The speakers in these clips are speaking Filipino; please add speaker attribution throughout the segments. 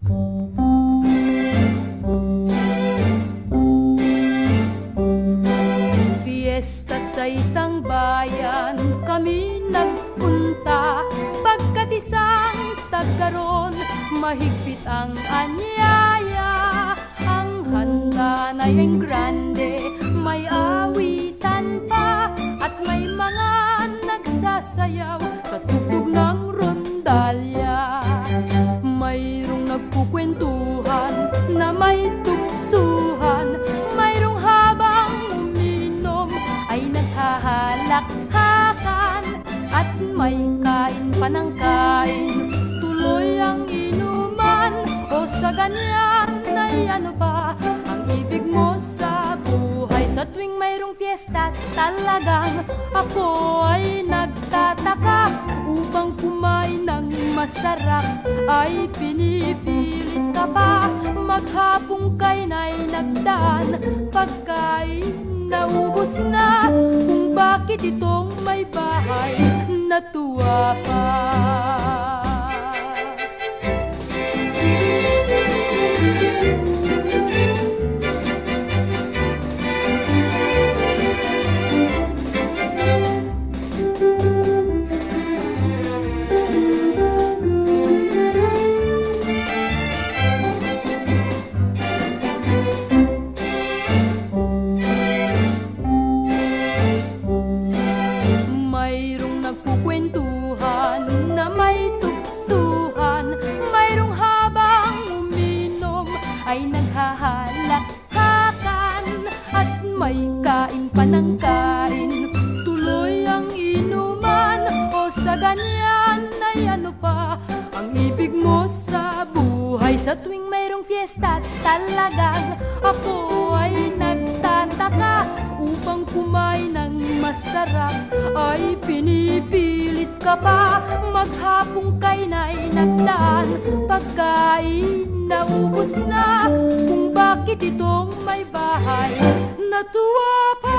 Speaker 1: Fiesta sa isang bayan kami nagpunta, pagkat isang tagkaroon mahigpit ang anyaya. Ang handa na yung grande, may awitan pa, at may mga nagsasayaw sa tugtog ng rondalya. Mayroong nagkukwentuhan na may tuksuhan, mayroong habang uminom ay naghahalakhakan, at may kain pa ng kain, tuloy ang inuman. O sa ganyan ay ano ba ang ibig mo sa buhay? Sa tuwing mayroong fiesta talagang ako ay nagtataka, upang kumain ng masarap ay pinipilit ka pa. Maghapong kain ay nagdaan, pagkain naubos na, kung bakit itong may bahay natuwa pa. Mayroong nagkukwentuhan na may tuksuhan, mayroong habang uminom ay naghahalakhakan, at may kain pa ng kain, tuloy ang inuman. O sa ganyan ay ano pa ang ibig mo sa buhay? Sa tuwing mayroong fiesta talagang ako ay nagtataka, upang kumain ng masarap ay pinipilit ka pa. Maghapong kain ay nagdaan, pagkain naubos na, kung bakit itong may bahay natuwa pa.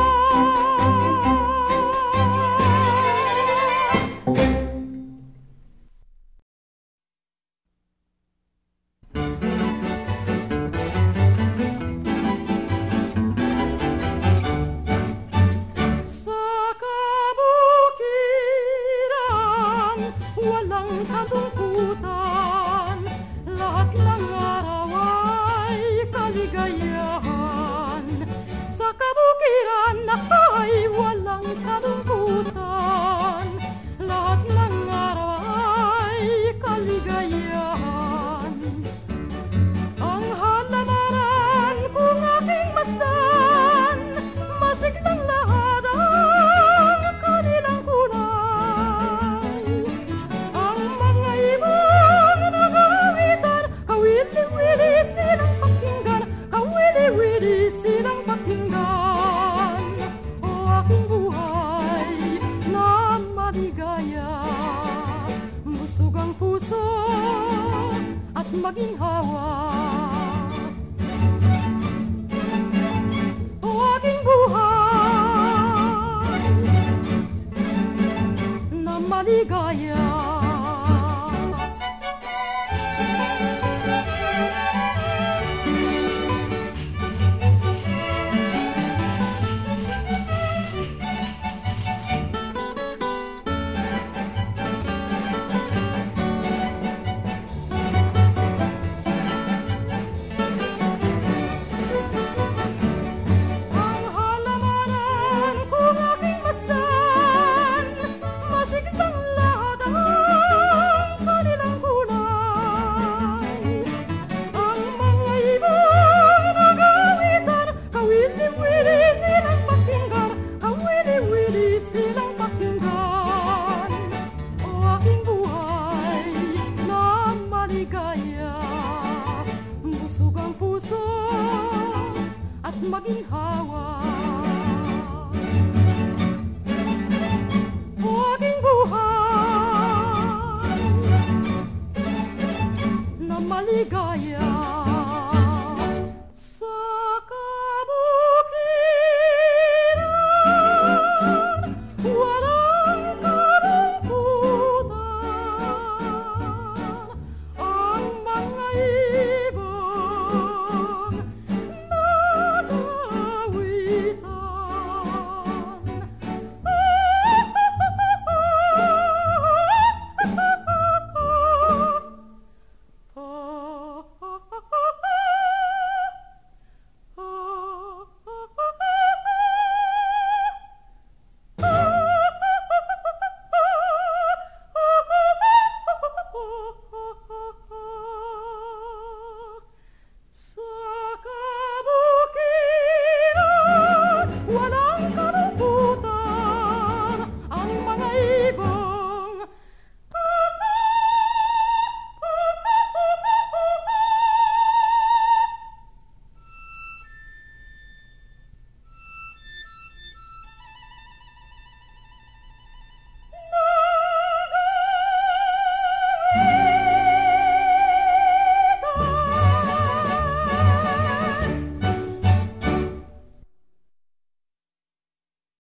Speaker 2: Sa kabukiran ay walang kalungkutan, lahat ng araw ay kaligayahan. Ang halamanan kung aking masdan, masiglang lahat ang kanilang kulay. Ang mga ibon nag-awitan, kawili-wili silang pakinggan, kawili-wili silang pakinggan. O aking buhay na maligaya, busog ang puso at maginhawa. O aking buhay na maligaya. Maginhawa. O aking buhay na maligaya.